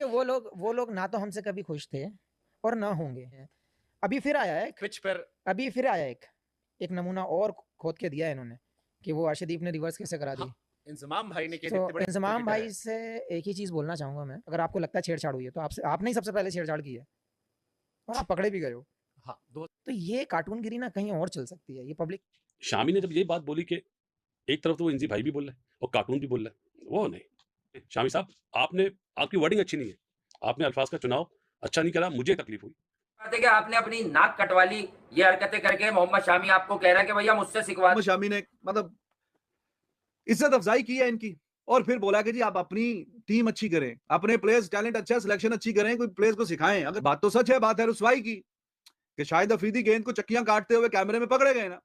वो लोग ना तो हमसे कभी खुश थे और ना होंगे। अभी फिर आया है पिच पर अभी फिर आया एक नमूना और खोद के दिया है इन्होंने कि वो अर्शदीप ने रिवर्स कैसे करा दी। हाँ, इंजमाम भाई ने तो इतने बड़े इंजमाम क्रिकेटर भाई है। से एक ही चीज़ बोलना चाहूँगा मैं, अगर आपको लगता है छेड़छाड़ हुई है तो आपने ही सबसे पहले छेड़छाड़ की है और आप पकड़े भी गए हो। हाँ, दो तो ये कार्टूनगिरी ना कहीं और चल सकती है, ये पब्लिक शामी ने जब ये बात बोली कि एक तरफ तो वो इंजी भाई भी बोल रहा है और कार्टून भी बोल रहा है, वो नहीं। शामी साहब, आपकी वर्डिंग अच्छी नहीं है, आपने अल्फाज का चुनाव अच्छा नहीं करा, मुझे तकलीफ हुई। बात है कि आपने अपनी नाक कटवा ली ये हरकतें करके। मोहम्मद शामी आपको कह रहा है कि भैया मुझसे सिखवा। मोहम्मद शामी ने मतलब इज्जत अफजाई की है इनकी और फिर बोला कि जी आप अपनी टीम अच्छी करें, अपने प्लेयर्स टैलेंट अच्छा, सिलेक्शन अच्छी करें, कोई प्लेयर्स को सिखाएं। अगर बात तो सच है, बात है रुसवाई की कि शाहिद अफरीदी गेंद को चक्कियां काटते हुए कैमरे में पकड़े गए ना,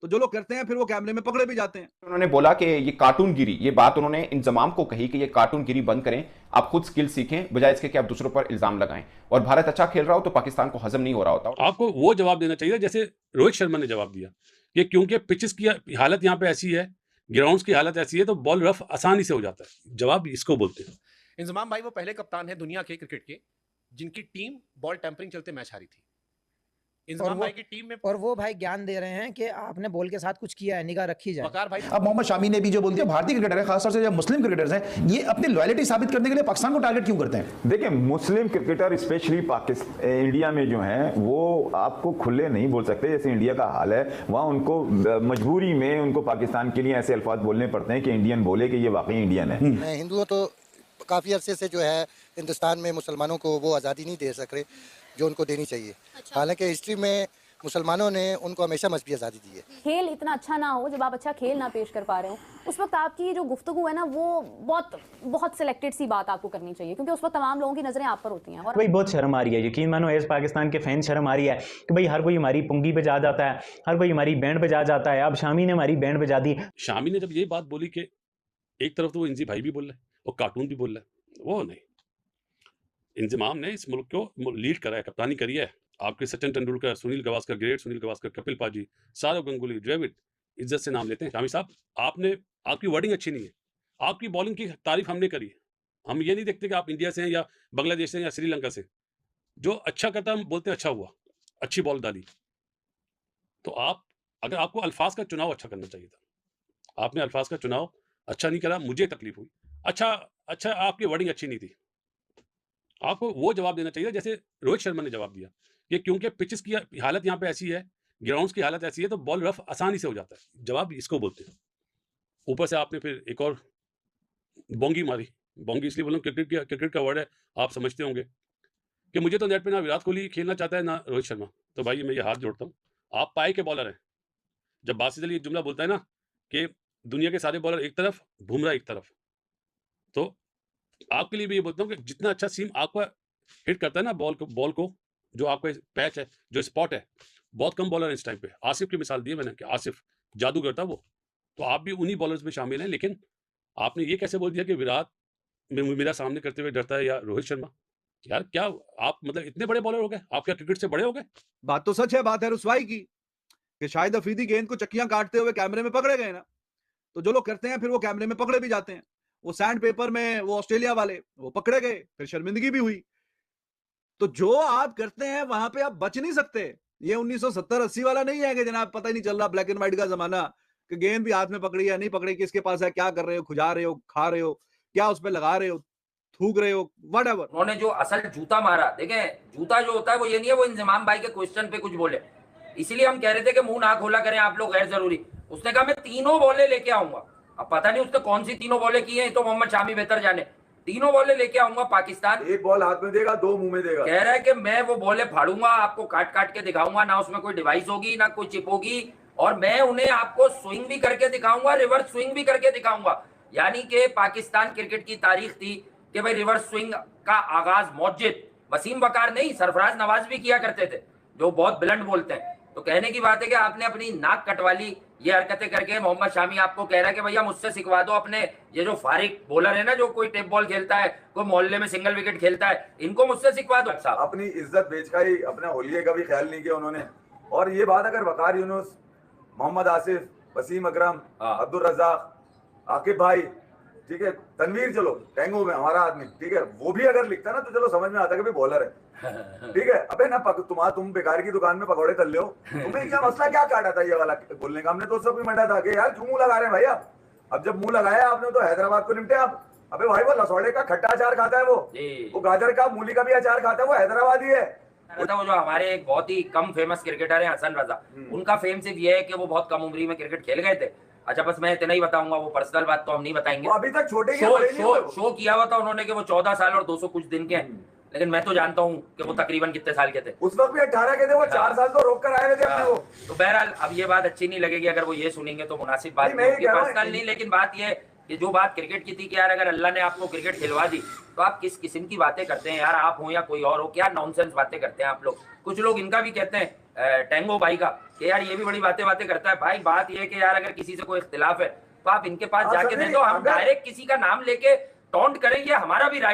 तो जो लोग करते हैं फिर वो कैमरे में पकड़े भी जाते हैं। उन्होंने बोला कि ये कार्टूनगिरी, ये बात उन्होंने इंजमाम को कही कि ये कार्टूनगिरी बंद करें, आप खुद स्किल सीखें बजाय इसके कि आप दूसरों पर इल्जाम लगाएं। और भारत अच्छा खेल रहा हो तो पाकिस्तान को हजम नहीं हो रहा होता। आपको वो जवाब देना चाहिए जैसे रोहित शर्मा ने जवाब दिया कि क्योंकि पिचेस की हालत यहाँ पे ऐसी है, ग्राउंड्स की हालत ऐसी है, तो बॉल रफ आसानी से हो जाता है। जवाब इसको बोलते हैं। इंजमाम भाई वो पहले कप्तान है दुनिया के क्रिकेट के जिनकी टीम बॉल टेम्परिंग चलते मैच हारी थी। इंजमाम भाई की टीम में और वो भाई ज्ञान दे रहे हैं कि आपने बॉल के साथ कुछ किया है, निगाह रखी जाए। वकार भाई अब मोहम्मद शामी ने भी जो बोल दिया, भारतीय क्रिकेटर है खासतौर से जो मुस्लिम क्रिकेटर्स हैं, ये अपनी लॉयल्टी साबित करने के लिए पाकिस्तान को टारगेट क्यों करते हैं? देखिए, मुस्लिम क्रिकेटर स्पेशली पाकिस्तान इंडिया में जो हैं वो आपको खुले नहीं बोल सकते जैसे इंडिया का हाल है। वहाँ उनको मजबूरी में उनको पाकिस्तान के लिए ऐसे अल्फाज बोलने पड़ते हैं कि इंडियन बोले कि ये वाकई इंडियन है। हिंदुओं तो काफ़ी अरसे से जो है हिंदुस्तान में मुसलमानों को वो आज़ादी नहीं दे सक रहे जो उनको देनी चाहिए। हालांकि हिस्ट्री में मुसलमानों ने उनको हमेशा मजहबी आज़ादी दी है। खेल इतना अच्छा ना हो, जब आप अच्छा खेल ना पेश कर पा रहे हो, उस वक्त आपकी जो गुफ्तगू है ना वो बहुत सिलेक्टेड सी बात आपको करनी चाहिए, क्योंकि उस वक्त तमाम लोगों की नजरें आप पर होती हैं। और भाई बहुत शर्म आ रही है, यकीन मानो एज पाकिस्तान के फैन शर्म आ रही है कि भाई हर कोई हमारी पुंगी बजा जाता है, हर कोई हमारी बैंड बजा जाता है। अब शामी ने हमारी बैंड बजा दी। शामी ने जब ये बात बोली कि एक तरफ तो वो इंजी भाई भी बोल रहा है और कार्टून भी बोल रहा है, वो नहीं। इंजमाम ने इस मुल्क को लीड करा है, कप्तानी करी है। आपके सचिन तेंदुलकर, सुनील गावस्कर, ग्रेट सुनील गावस्कर, कपिल पाजी, सौरव गंगुली, द्रविड़ इज्जत से नाम लेते हैं। शामी साहब, आपकी वर्डिंग अच्छी नहीं है, आपकी बॉलिंग की तारीफ हमने करी है। हम ये नहीं देखते कि आप इंडिया से हैं या बांग्लादेश से हैं या श्रीलंका से। जो अच्छा करता है हम बोलते हैं अच्छा हुआ, अच्छी बॉल डाली। तो अगर आपको अल्फाज का चुनाव अच्छा करना चाहिए था, आपने अल्फाज का चुनाव अच्छा नहीं करा, मुझे तकलीफ हुई। अच्छा आपकी वर्डिंग अच्छी नहीं थी। आपको वो जवाब देना चाहिए जैसे रोहित शर्मा ने जवाब दिया कि क्योंकि पिचेस की हालत यहाँ पे ऐसी है, ग्राउंड्स की हालत ऐसी है, तो बॉल रफ आसानी से हो जाता है। जवाब इसको बोलते हैं। ऊपर से आपने फिर एक और बोंगी मारी। बोंगी इसलिए बोलूँ, क्रिकेट का वर्ड है, आप समझते होंगे कि मुझे तो नेट पे ना विराट कोहली खेलना चाहता है ना रोहित शर्मा। तो भाई मैं ये हाथ जोड़ता हूँ, आप पाए के बॉलर हैं। जब बासित अली एक जुमला बोलता है ना कि दुनिया के सारे बॉलर एक तरफ, बुमराह एक तरफ, तो आपके लिए भी ये बोलता हूँ कि जितना अच्छा सीम आपका हिट करता है ना बॉल को, जो आपका पैच है, जो स्पॉट है, बहुत कम बॉलर है इस टाइम पे। आसिफ की मिसाल दी मैंने कि आसिफ जादूगर था वो, तो आप भी उन्हीं बॉलर्स में शामिल हैं। लेकिन आपने ये कैसे बोल दिया कि विराट मेरा सामने करते हुए डरता है या रोहित शर्मा? यार क्या आप मतलब इतने बड़े बॉलर हो गए? आप क्या क्रिकेट से बड़े हो गए? बात तो सच है, बात है रुसवाई की कि शाहिद अफरीदी गेंद को चक्कियां काटते हुए कैमरे में पकड़े गए ना, तो जो लोग करते हैं फिर वो कैमरे में पकड़े भी जाते हैं। वो सैंड पेपर में वो ऑस्ट्रेलिया वाले वो पकड़े गए, फिर शर्मिंदगी भी हुई। तो जो आप करते हैं वहां पे आप बच नहीं सकते। ये 1970-80 वाला नहीं है कि जनाब पता ही नहीं चल रहा, ब्लैक एंड व्हाइट का जमाना, कि गेंद भी हाथ में पकड़ी है नहीं पकड़ी, किसके पास है, क्या कर रहे हो, खुजा रहे हो, खा रहे हो, क्या उस पर लगा रहे हो, थूक रहे हो, व्हाटएवर। उन्होंने जो असल जूता मारा, देखें जूता जो होता है वो ये नहीं है वो इंजमाम भाई के क्वेश्चन पे कुछ बोले, इसीलिए हम कह रहे थे कि मुंह ना खोला करें आप लोग गैर जरूरी। उसने कहा मैं तीनों बॉलें लेके आऊंगा। अब पता नहीं उसने कौन सी तीनों बॉलें की हैं, तो मोहम्मद शामी बेहतर जाने। तीनों बॉलें लेके आऊंगा पाकिस्तान। एक बॉल हाथ में देगा, दो मुंह में देगा। कह रहा है कि मैं वो बॉलें फाड़ूंगा, आपको काट काट के दिखाऊंगा, ना उसमें कोई डिवाइस होगी ना कोई चिप होगी, और मैं उन्हें आपको स्विंग भी करके दिखाऊंगा, रिवर्स स्विंग भी करके दिखाऊंगा। यानी कि पाकिस्तान क्रिकेट की तारीख थी कि भाई रिवर्स स्विंग का आगाज मौजिद वसीम वकार नहीं, सरफराज नवाज भी किया करते थे, जो बहुत ब्लंट बोलते हैं। तो कहने की बात है कि आपने अपनी नाक कटवा ली ये हरकतें करके। मोहम्मद शामी आपको कह रहा है कि भैया मुझसे सिखवा दो अपने ये जो फारिक बॉलर है ना, जो कोई टेप बॉल खेलता है, कोई मोहल्ले में सिंगल विकेट खेलता है, इनको मुझसे सिखवा दो। साहब अपनी इज्जत बेच का ही अपने होलिये का भी ख्याल नहीं किया उन्होंने। और ये बात अगर वकार यूनुस, मोहम्मद आसिफ, वसीम अकरम, अब्दुल रज़ाक, आकिब भाई, ठीक है, तनवीर चलो टेंगो में हमारा आदमी, ठीक है, वो भी अगर लिखता ना तो चलो समझ में आता कि भाई बॉलर है, ठीक है। अबे ना तुम बेकार की दुकान में पकौड़े तल लो, तुम्हें क्या मसला क्या काटा था ये वाला बोलने का? हमने तो सब मंडा था कि यार क्यों मुंह लगा रहे हैं भाई आप? अब जब मुंह लगाया आपने तो हैदराबाद को निपटे आप। अबे भाई वो लसौड़े का खट्टा अचार खाता है, वो गाजर का मूली का भी अचार खाता है, वो हैदराबादी है। वो जो हमारे एक बहुत ही कम फेमस क्रिकेटर है हसन रजा, उनका फेम सिर्फ ये है कि वो बहुत कम उम्र में क्रिकेट खेल गए थे। अच्छा बस मैं इतना ही बताऊंगा, वो पर्सनल बात तो हम नहीं बताएंगे। अभी तक छोटे शो किया हुआ था उन्होंने कि वो 14 साल और 200 कुछ दिन के हैं, लेकिन मैं तो जानता हूँ कि वो तकरीबन कितने साल के थे। उस वक्त भी 18 के थे वो, 4 साल तो रोक कर आए हुए थे अपने वो। तो बहरहाल अब ये बात अच्छी नहीं लगेगी अगर वो ये सुनेंगे तो मुनासिब बात नहीं होगी, पर्सनल नहीं, लेकिन बात ये कि जो बात क्रिकेट की थी कि यार अगर अल्लाह ने आपको क्रिकेट खिलवा दी तो आप किस किस्म की बातें करते हैं यार, आप हो या कोई और हो, क्या नॉनसेंस बातें करते हैं आप लोग। कुछ लोग इनका भी कहते हैं टेंगो भाई का कि यार ये भी बड़ी बातें करता है। भाई बात ये है कि यार अगर किसी से कोई इख्तिलाफ है तो आप इनके पास जाके दे दो, हम डायरेक्ट किसी का नाम लेके टॉन्ट करें, ये हमारा भी राइट